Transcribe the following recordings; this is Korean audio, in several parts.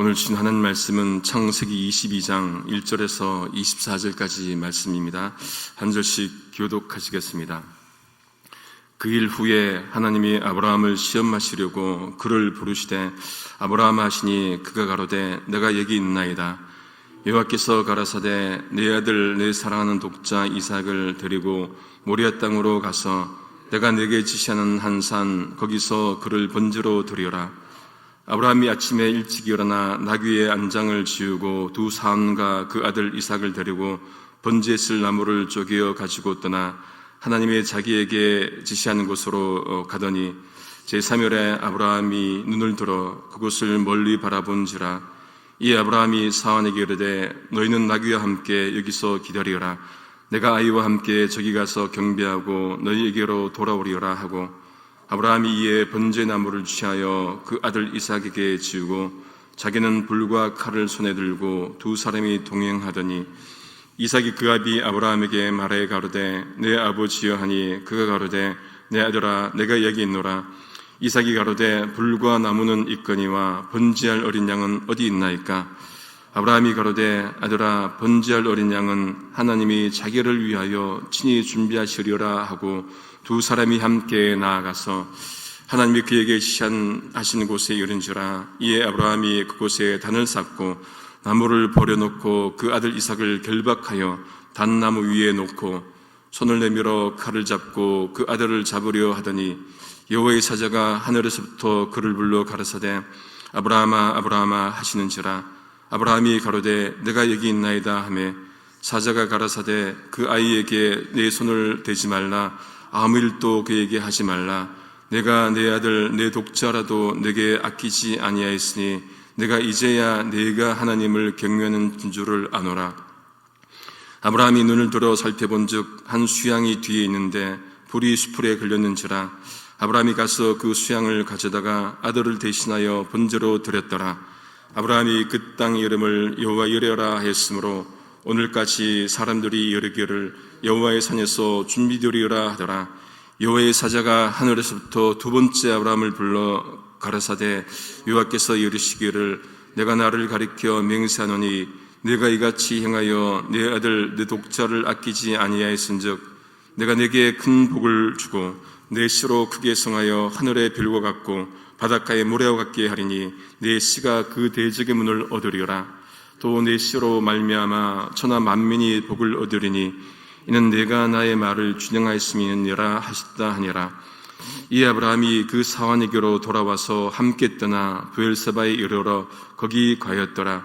오늘 주신 하나님 말씀은 창세기 22장 1절에서 24절까지 말씀입니다. 한 절씩 교독하시겠습니다. 그 일 후에 하나님이 아브라함을 시험하시려고 그를 부르시되 아브라함 하시니 그가 가로되 내가 여기 있나이다. 여호와께서 가라사대 내 아들 내 사랑하는 독자 이삭을 데리고 모리아 땅으로 가서 내가 내게 지시하는 한 산 거기서 그를 번제로 드리어라. 아브라함이 아침에 일찍 일어나 나귀의 안장을 지우고 두 사람과 그 아들 이삭을 데리고 번제했을 나무를 쪼개어 가지고 떠나 하나님의 자기에게 지시하는 곳으로 가더니 제3일에 아브라함이 눈을 들어 그곳을 멀리 바라본지라. 이 아브라함이 사환에게 이르되 너희는 나귀와 함께 여기서 기다리어라. 내가 아이와 함께 저기 가서 경배하고 너희에게로 돌아오리어라 하고 아브라함이 이에 번제나무를 취하여 그 아들 이삭에게 지우고 자기는 불과 칼을 손에 들고 두 사람이 동행하더니 이삭이 그 아비 아브라함에게 말해 가로되 내 아버지여 하니 그가 가로되 내 아들아 내가 여기 있노라. 이삭이 가로되 불과 나무는 있거니와 번제할 어린 양은 어디 있나이까? 아브라함이 가로되 아들아 번제할 어린 양은 하나님이 자기를 위하여 친히 준비하시리라 하고 두 사람이 함께 나아가서 하나님이 그에게 지시하신 곳에 이른지라. 이에 아브라함이 그곳에 단을 쌓고 나무를 버려놓고 그 아들 이삭을 결박하여 단나무 위에 놓고 손을 내밀어 칼을 잡고 그 아들을 잡으려 하더니 여호와의 사자가 하늘에서부터 그를 불러 가라사대 아브라함아 아브라함아 하시는지라. 아브라함이 가로되 내가 여기 있나이다 하매 사자가 가라사대 그 아이에게 내 손을 대지 말라. 아무 일도 그에게 하지 말라. 내가 내 아들 내 독자라도 내게 아끼지 아니하였으니 내가 이제야 내가 하나님을 경외하는 줄을 아노라. 아브라함이 눈을 들어 살펴본즉 한 수양이 뒤에 있는데 불이 수풀에 걸렸는지라. 아브라함이 가서 그 수양을 가져다가 아들을 대신하여 번제로 드렸더라. 아브라함이 그 땅 이름을 여호와 이레라 하였으므로 오늘까지 사람들이 이르기를 여호와의 산에서 준비되리라 하더라. 여호와의 사자가 하늘에서부터 두 번째 아브라함을 불러 가라사대 여호와께서 이르시기를 내가 나를 가리켜 맹세하노니 내가 이같이 행하여 내 아들 내 독자를 아끼지 아니하였은즉 내가 내게 큰 복을 주고 내 씨로 크게 성하여 하늘의 별과 같고 바닷가의 모래와 같게 하리니 내 씨가 그 대적의 문을 얻으리라. 또 내 씨로 말미암아 천하 만민이 복을 얻으리니 이는 내가 나의 말을 준행하였음이니라 하셨다 하니라. 이 아브라함이 그 사환에게로 돌아와서 함께 떠나 브엘세바에 이르러 거기 가였더라.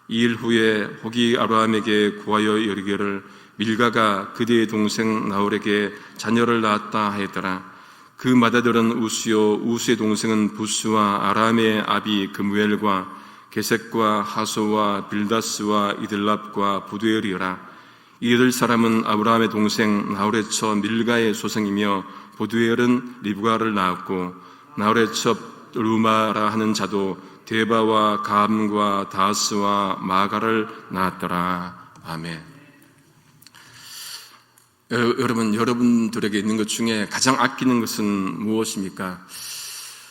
이 일 후에 혹이 아브라함에게 구하여 이르기를 밀가가 그대의 동생 나홀에게 자녀를 낳았다 하였더라. 그 맏아들은 우스요 우스의 동생은 부스와 아람의 아비 그무엘과 게셋과 하소와 빌다스와 이들랍과 부두엘이라. 이들 사람은 아브라함의 동생 나홀의 처 밀가의 소생이며 부두엘은 리브가를 낳았고 나홀의 처 루마라 하는 자도 데바와 감과 다스와 마가를 낳았더라. 아멘. 여러분, 여러분들에게 있는 것 중에 가장 아끼는 것은 무엇입니까?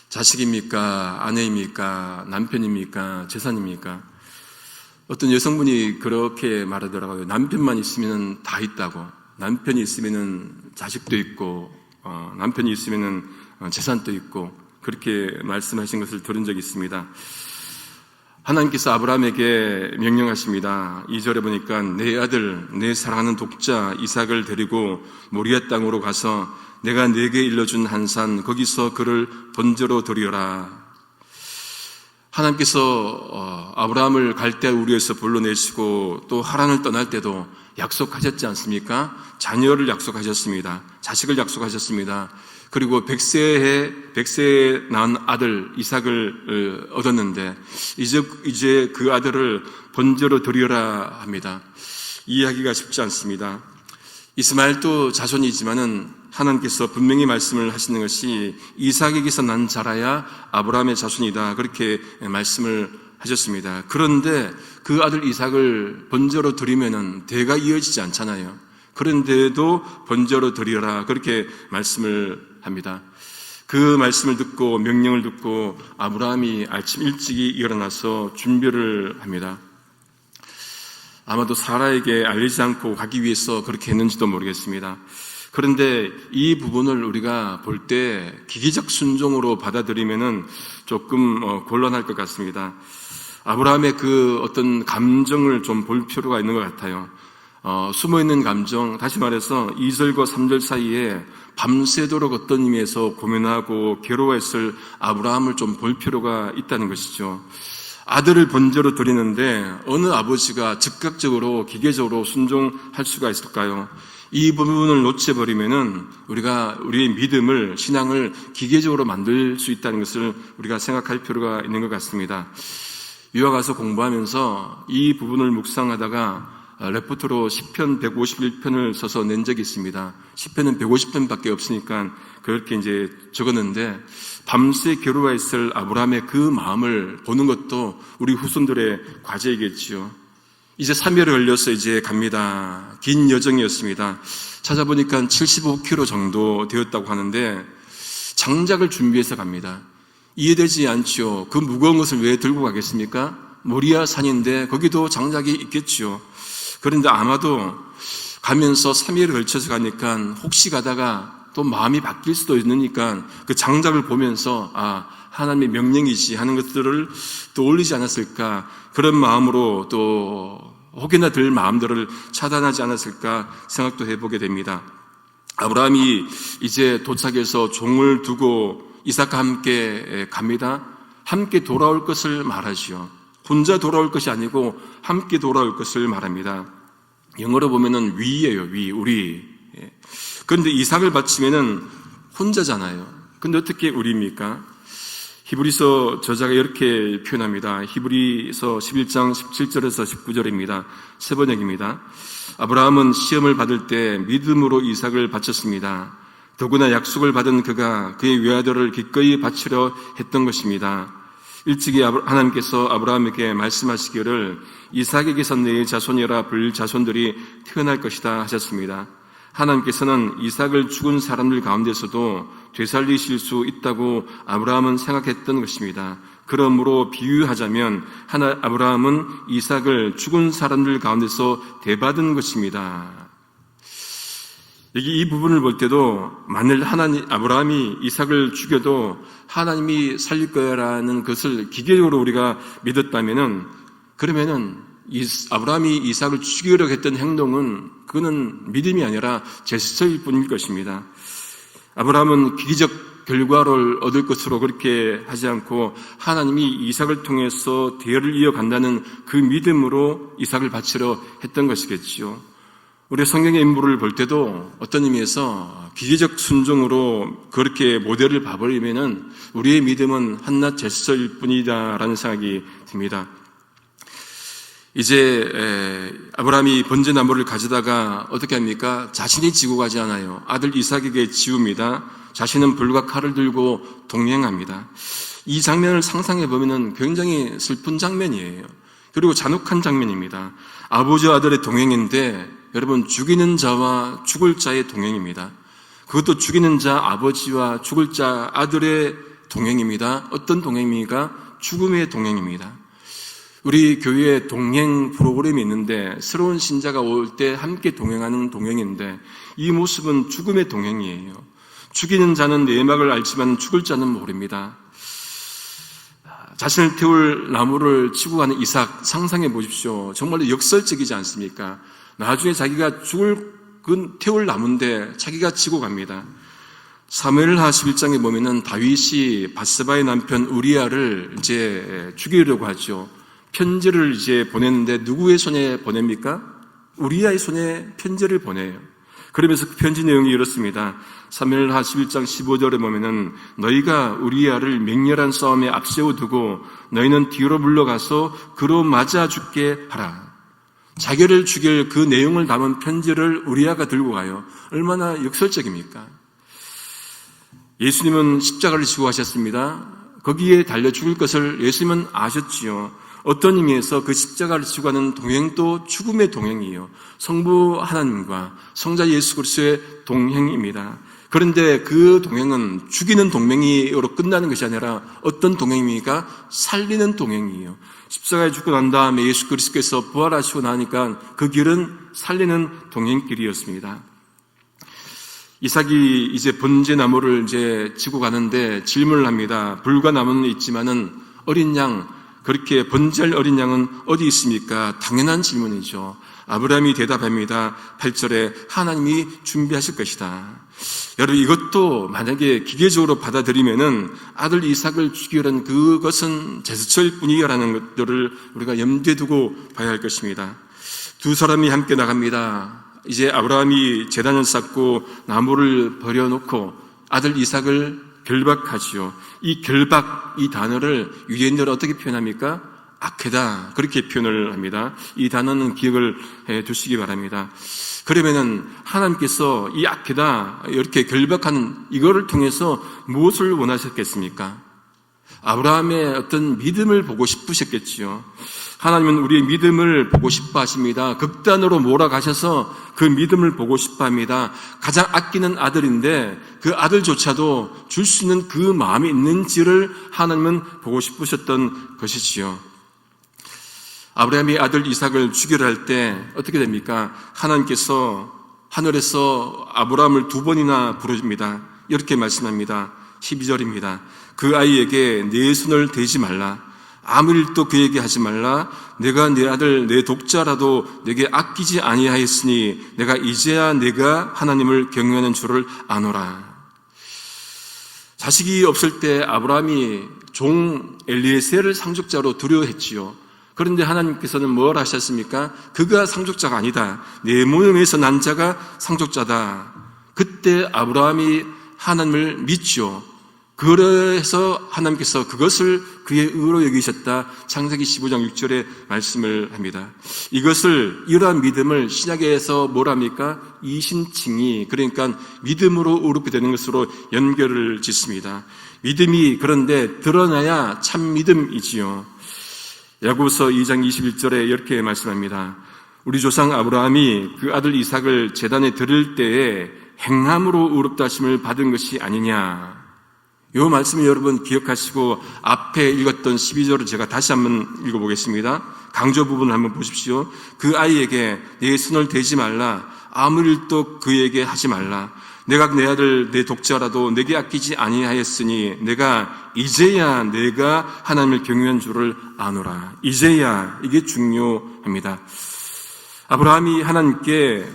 자식입니까? 아내입니까? 남편입니까? 재산입니까? 어떤 여성분이 그렇게 말하더라고요. 남편만 있으면 다 있다고. 남편이 있으면 자식도 있고, 남편이 있으면 재산도 있고, 그렇게 말씀하신 것을 들은 적이 있습니다. 하나님께서 아브라함에게 명령하십니다. 2절에 보니까 내 아들, 내 사랑하는 독자 이삭을 데리고 모리아 땅으로 가서 내가 네게 일러준 한 산 거기서 그를 번제로 드리어라. 하나님께서 아브라함을 갈대아 우르에서 불러내시고 또 하란을 떠날 때도 약속하셨지 않습니까? 자녀를 약속하셨습니다. 자식을 약속하셨습니다. 그리고 100세에 낳은 아들 이삭을 얻었는데 이제 그 아들을 번제로 드리어라 합니다. 이해하기가 쉽지 않습니다. 이스마엘도 자손이지만은 하나님께서 분명히 말씀을 하시는 것이 이삭에게서 난 자라야 아브라함의 자손이다, 그렇게 말씀을 하셨습니다. 그런데 그 아들 이삭을 번제로 드리면은 대가 이어지지 않잖아요. 그런데도 번제로 드리라 그렇게 말씀을 합니다. 그 말씀을 듣고 명령을 듣고 아브라함이 아침 일찍이 일어나서 준비를 합니다. 아마도 사라에게 알리지 않고 가기 위해서 그렇게 했는지도 모르겠습니다. 그런데 이 부분을 우리가 볼 때 기계적 순종으로 받아들이면은 조금 곤란할 것 같습니다. 아브라함의 그 어떤 감정을 좀 볼 필요가 있는 것 같아요. 숨어있는 감정, 다시 말해서 2절과 3절 사이에 밤새도록 어떤 의미에서 고민하고 괴로워했을 아브라함을 좀 볼 필요가 있다는 것이죠. 아들을 번제로 드리는데 어느 아버지가 즉각적으로 기계적으로 순종할 수가 있을까요? 이 부분을 놓쳐버리면은 우리가 우리의 믿음을, 신앙을 기계적으로 만들 수 있다는 것을 우리가 생각할 필요가 있는 것 같습니다. 유학 가서 공부하면서 이 부분을 묵상하다가 레포트로 시편 151편을 써서 낸 적이 있습니다. 시편은 150편밖에 없으니까 그렇게 이제 적었는데 밤새 괴로워했을 아브라함의 그 마음을 보는 것도 우리 후손들의 과제이겠지요. 이제 3일을 걸려서 이제 갑니다. 긴 여정이었습니다. 찾아보니까 75km 정도 되었다고 하는데 장작을 준비해서 갑니다. 이해되지 않지요. 그 무거운 것을 왜 들고 가겠습니까? 모리아 산인데 거기도 장작이 있겠지요. 그런데 아마도 가면서 3일을 걸쳐서 가니까 혹시 가다가 또 마음이 바뀔 수도 있으니까 그 장작을 보면서 하나님의 명령이지 하는 것들을 또 올리지 않았을까, 그런 마음으로 또 혹여나 들 마음들을 차단하지 않았을까 생각도 해보게 됩니다. 아브라함이 이제 도착해서 종을 두고 이삭과 함께 갑니다. 함께 돌아올 것을 말하지요. 혼자 돌아올 것이 아니고 함께 돌아올 것을 말합니다. 영어로 보면은 we예요. we, 우리. 그런데 이삭을 바치면은 혼자잖아요. 근데 어떻게 우리입니까? 히브리서 저자가 이렇게 표현합니다. 히브리서 11장 17절에서 19절입니다. 세 번역입니다. 아브라함은 시험을 받을 때 믿음으로 이삭을 바쳤습니다. 더구나 약속을 받은 그가 그의 외아들을 기꺼이 바치려 했던 것입니다. 일찍이 하나님께서 아브라함에게 말씀하시기를 이삭에게서 내 자손이라 불릴 자손들이 태어날 것이다 하셨습니다. 하나님께서는 이삭을 죽은 사람들 가운데서도 되살리실 수 있다고 아브라함은 생각했던 것입니다. 그러므로 비유하자면 아브라함은 이삭을 죽은 사람들 가운데서 대받은 것입니다. 여기 이 부분을 볼 때도 만일 아브라함이 이삭을 죽여도 하나님이 살릴 거라는 것을 기계적으로 우리가 믿었다면은, 그러면은 아브라함이 이삭을 죽이려고 했던 행동은 그거는 믿음이 아니라 제스처일 뿐일 것입니다. 아브라함은 기계적 결과를 얻을 것으로 그렇게 하지 않고 하나님이 이삭을 통해서 대열을 이어간다는 그 믿음으로 이삭을 바치려 했던 것이겠지요. 우리 성경의 인물을 볼 때도 어떤 의미에서 기계적 순종으로 그렇게 모델을 봐버리면은 우리의 믿음은 한낱 제스처일 뿐이다라는 생각이 듭니다. 이제 아브라함이 번제나무를 가져다가 어떻게 합니까? 자신이 지고 가지 않아요. 아들 이삭에게 지웁니다. 자신은 불과 칼을 들고 동행합니다. 이 장면을 상상해 보면은 굉장히 슬픈 장면이에요. 그리고 잔혹한 장면입니다. 아버지와 아들의 동행인데 여러분, 죽이는 자와 죽을 자의 동행입니다. 그것도 죽이는 자 아버지와 죽을 자 아들의 동행입니다. 어떤 동행입니까? 죽음의 동행입니다. 우리 교회에 동행 프로그램이 있는데 새로운 신자가 올 때 함께 동행하는 동행인데 이 모습은 죽음의 동행이에요. 죽이는 자는 내막을 알지만 죽을 자는 모릅니다. 자신을 태울 나무를 치고 가는 이삭 상상해 보십시오. 정말로 역설적이지 않습니까? 나중에 자기가 태울 나무인데 자기가 치고 갑니다. 사무엘하 11장에 보면은 다윗이 밧세바의 남편 우리아를 이제 죽이려고 하죠. 편지를 이제 보냈는데 누구의 손에 보냅니까? 우리아의 손에 편지를 보내요. 그러면서 그 편지 내용이 이렇습니다. 사무엘하 11장 15절에 보면은 너희가 우리아를 맹렬한 싸움에 앞세워두고 너희는 뒤로 물러가서 그로 맞아 죽게 하라. 자기를 죽일 그 내용을 담은 편지를 우리아가 들고 가요. 얼마나 역설적입니까? 예수님은 십자가를 지고 가셨습니다. 거기에 달려 죽을 것을 예수님은 아셨지요. 어떤 의미에서 그 십자가를 지고 가는 동행도 죽음의 동행이에요. 성부 하나님과 성자 예수 그리스도의 동행입니다. 그런데 그 동행은 죽이는 동맹으로 끝나는 것이 아니라 어떤 동행입니까? 살리는 동행이에요. 십자가에 죽고 난 다음에 예수 그리스도께서 부활하시고 나니까 그 길은 살리는 동행길이었습니다. 이삭이 이제 번제나무를 이제 지고 가는데 질문을 합니다. 불과 나무는 있지만은 어린 양, 그렇게 번제할 어린 양은 어디 있습니까? 당연한 질문이죠. 아브라함이 대답합니다. 8절에 하나님이 준비하실 것이다. 여러분, 이것도 만약에 기계적으로 받아들이면은 아들 이삭을 죽이려는 그것은 제스처일 뿐이라는 것들을 우리가 염두에 두고 봐야 할 것입니다. 두 사람이 함께 나갑니다. 이제 아브라함이 제단을 쌓고 나무를 버려놓고 아들 이삭을 결박하지요. 이 결박, 이 단어를 유대인들은 어떻게 표현합니까? 아케다, 그렇게 표현을 합니다. 이 단어는 기억을 해 두시기 바랍니다. 그러면은 하나님께서 이 아케다, 이렇게 결박하는 이거를 통해서 무엇을 원하셨겠습니까? 아브라함의 어떤 믿음을 보고 싶으셨겠지요. 하나님은 우리의 믿음을 보고 싶어 하십니다. 극단으로 몰아가셔서 그 믿음을 보고 싶어 합니다. 가장 아끼는 아들인데 그 아들조차도 줄 수 있는 그 마음이 있는지를 하나님은 보고 싶으셨던 것이지요. 아브라함이 아들 이삭을 죽이려 할 때 어떻게 됩니까? 하나님께서 하늘에서 아브라함을 2번이나 부르십니다. 이렇게 말씀합니다. 12절입니다. 그 아이에게 내 손을 대지 말라. 아무 일도 그에게 하지 말라. 내가 내 아들 내 독자라도 내게 아끼지 아니하였으니 내가 이제야 내가 하나님을 경외하는 줄을 아노라. 자식이 없을 때 아브라함이 종 엘리에셀을 상속자로 두려워했지요. 그런데 하나님께서는 뭘 하셨습니까? 그가 상속자가 아니다. 내 모형에서 난 자가 상속자다. 그때 아브라함이 하나님을 믿죠. 그래서 하나님께서 그것을 그의 의로 여기셨다. 창세기 15장 6절에 말씀을 합니다. 이러한 믿음을 신약에서 뭐랍니까? 이신칭의, 그러니까 믿음으로 의롭게 되는 것으로 연결을 짓습니다. 믿음이 그런데 드러나야 참 믿음이지요. 야고보서 2장 21절에 이렇게 말씀합니다. 우리 조상 아브라함이 그 아들 이삭을 제단에 드릴 때에 행함으로 의롭다 하심을 받은 것이 아니냐. 이 말씀을 여러분 기억하시고 앞에 읽었던 12절을 제가 다시 한번 읽어보겠습니다. 강조 부분을 한번 보십시오. 그 아이에게 내 손을 대지 말라. 아무 일도 그에게 하지 말라. 내가 내 아들 내 독자라도 내게 아끼지 아니하였으니 내가 이제야 내가 하나님을 경외한 줄을 아노라. 이제야, 이게 중요합니다. 아브라함이 하나님께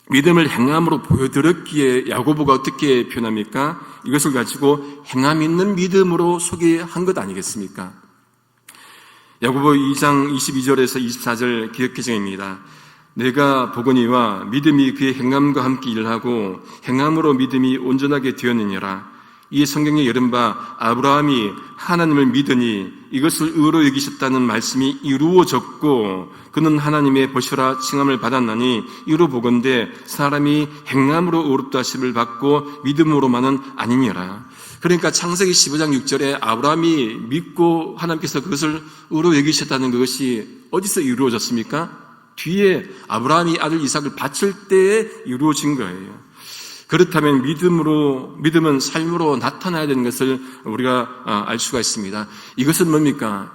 믿음을 행함으로 보여드렸기에 야고보가 어떻게 표현합니까? 이것을 가지고 행함 있는 믿음으로 소개한 것 아니겠습니까? 야고보 2장 22절에서 24절 기억해정입니다. 내가 보거니와 믿음이 그의 행함과 함께 일하고 행함으로 믿음이 온전하게 되었느니라. 이 성경에 이른 바 아브라함이 하나님을 믿으니 이것을 의로 여기셨다는 말씀이 이루어졌고 그는 하나님의 보시라 칭함을 받았나니 이로 보건대 사람이 행함으로 의롭다 하심을 받고 믿음으로만은 아니니라. 그러니까 창세기 15장 6절에 아브라함이 믿고 하나님께서 그것을 의로 여기셨다는 것이 어디서 이루어졌습니까? 뒤에 아브라함이 아들 이삭을 바칠 때에 이루어진 거예요. 그렇다면 믿음은 삶으로 나타나야 되는 것을 우리가 알 수가 있습니다. 이것은 뭡니까?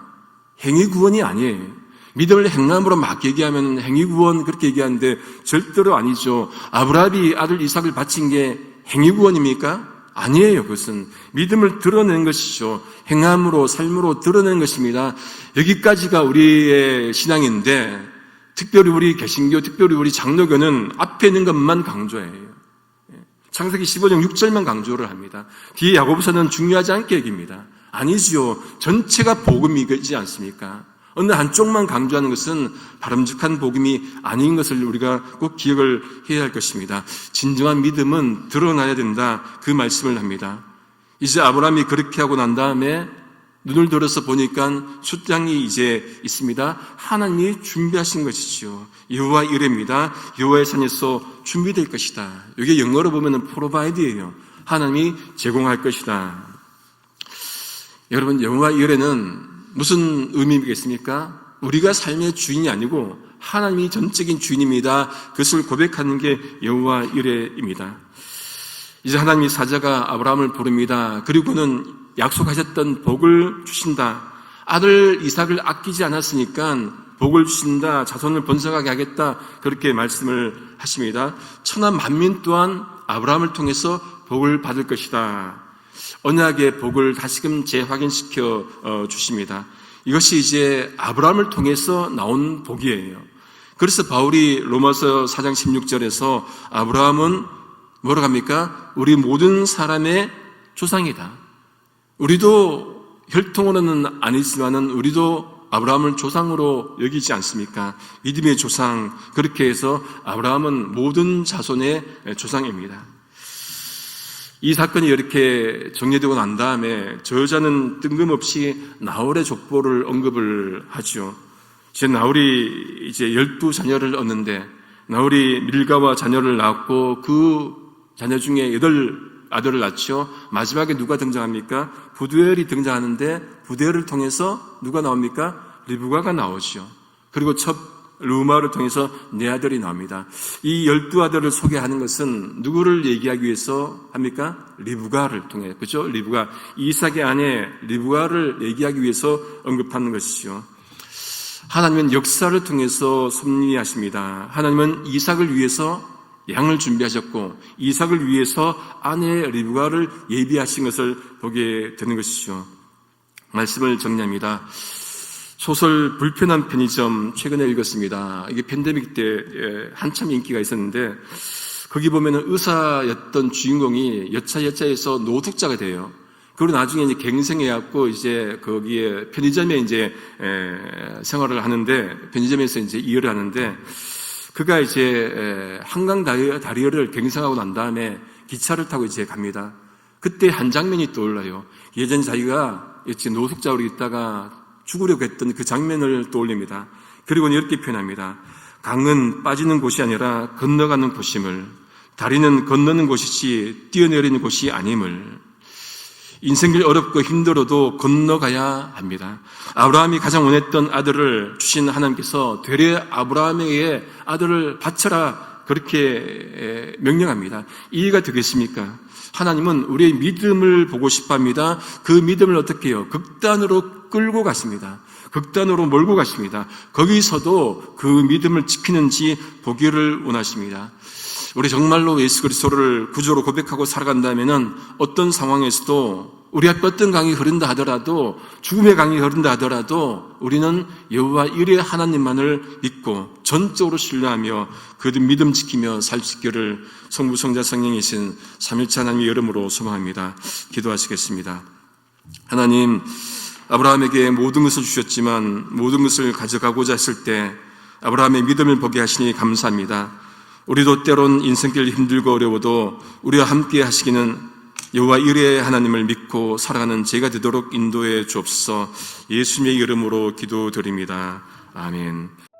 행위 구원이 아니에요. 믿음을 행함으로 막 얘기하면 행위 구원 그렇게 얘기하는데 절대로 아니죠. 아브라함이 아들 이삭을 바친 게 행위 구원입니까? 아니에요. 그것은 믿음을 드러내는 것이죠. 행함으로 삶으로 드러내는 것입니다. 여기까지가 우리의 신앙인데 특별히 우리 개신교, 특별히 우리 장로교는 앞에 있는 것만 강조해요. 창세기 15장 6절만 강조를 합니다. 뒤에 야고보서는 중요하지 않게 얘기입니다. 아니지요. 전체가 복음이지 않습니까? 어느 한쪽만 강조하는 것은 바람직한 복음이 아닌 것을 우리가 꼭 기억을 해야 할 것입니다. 진정한 믿음은 드러나야 된다. 그 말씀을 합니다. 이제 아브라함이 그렇게 하고 난 다음에 눈을 들어서 보니까 숫장이 이제 있습니다. 하나님이 준비하신 것이지요. 여호와 이레입니다. 여호와의 산에서 준비될 것이다. 이게 영어로 보면 provide예요. 하나님이 제공할 것이다. 여러분, 여호와 이레는 무슨 의미겠습니까? 우리가 삶의 주인이 아니고 하나님이 전적인 주인입니다. 그것을 고백하는 게 여호와 이레입니다. 이제 하나님이 사자가 아브라함을 부릅니다. 그리고는 약속하셨던 복을 주신다. 아들 이삭을 아끼지 않았으니까 복을 주신다. 자손을 번성하게 하겠다. 그렇게 말씀을 하십니다. 천하 만민 또한 아브라함을 통해서 복을 받을 것이다. 언약의 복을 다시금 재확인시켜 주십니다. 이것이 이제 아브라함을 통해서 나온 복이에요. 그래서 바울이 로마서 4장 16절에서 아브라함은 뭐라고 합니까? 우리 모든 사람의 조상이다. 우리도 혈통으로는 아니지만은 우리도 아브라함을 조상으로 여기지 않습니까? 믿음의 조상. 그렇게 해서 아브라함은 모든 자손의 조상입니다. 이 사건이 이렇게 정리되고 난 다음에 저 여자는 뜬금없이 나홀의 족보를 언급을 하죠. 이제 나홀이 이제 12자녀를 얻는데 나홀이 밀가와 자녀를 낳았고 그 자녀 중에 8아들을 낳죠. 마지막에 누가 등장합니까? 부두엘이 등장하는데 부두엘을 통해서 누가 나옵니까? 리브가가 나오죠. 그리고 첫 르우마를 통해서 4아들이 나옵니다. 이 12아들을 소개하는 것은 누구를 얘기하기 위해서 합니까? 리브가를 통해, 그렇죠? 리브가, 이삭의 아내 리브가를 얘기하기 위해서 언급하는 것이죠. 하나님은 역사를 통해서 섭리하십니다. 하나님은 이삭을 위해서 양을 준비하셨고 이삭을 위해서 아내 리브가를 예비하신 것을 보게 되는 것이죠. 말씀을 정리합니다. 소설 불편한 편의점 최근에 읽었습니다. 이게 팬데믹 때 한참 인기가 있었는데 거기 보면은 의사였던 주인공이 여차여차해서 노숙자가 돼요. 그리고 나중에 이제 갱생해갖고 이제 거기에 편의점에 이제 생활을 하는데 편의점에서 이제 일을 하는데 그가 이제 한강 다리를 갱생하고 난 다음에 기차를 타고 이제 갑니다. 그때 한 장면이 떠올라요. 예전 자기가 이제 노숙자로 있다가 죽으려고 했던 그 장면을 떠올립니다. 그리고는 이렇게 표현합니다. 강은 빠지는 곳이 아니라 건너가는 곳임을, 다리는 건너는 곳이지 뛰어내리는 곳이 아님을. 인생길 어렵고 힘들어도 건너가야 합니다. 아브라함이 가장 원했던 아들을 주신 하나님께서 되레 아브라함에게 아들을 바쳐라 그렇게 명령합니다. 이해가 되겠습니까? 하나님은 우리의 믿음을 보고 싶어 합니다. 그 믿음을 어떻게 해요? 극단으로 끌고 가십니다. 극단으로 몰고 가십니다. 거기서도 그 믿음을 지키는지 보기를 원하십니다. 우리 정말로 예수 그리스도를 구주로 고백하고 살아간다면은 어떤 상황에서도 우리 앞에 어떤 강이 흐른다 하더라도 죽음의 강이 흐른다 하더라도 우리는 여호와 일의 하나님만을 믿고 전적으로 신뢰하며 그 믿음 지키며 살 수 있기를 성부 성자 성령이신 삼일체 하나님의 이름으로 소망합니다. 기도하시겠습니다. 하나님, 아브라함에게 모든 것을 주셨지만 모든 것을 가져가고자 했을 때 아브라함의 믿음을 보게 하시니 감사합니다. 우리도 때론 인생길 힘들고 어려워도 우리와 함께 하시기는 여호와 이레의 하나님을 믿고 살아가는 제가 되도록 인도해 주옵소서. 예수님의 이름으로 기도드립니다. 아멘.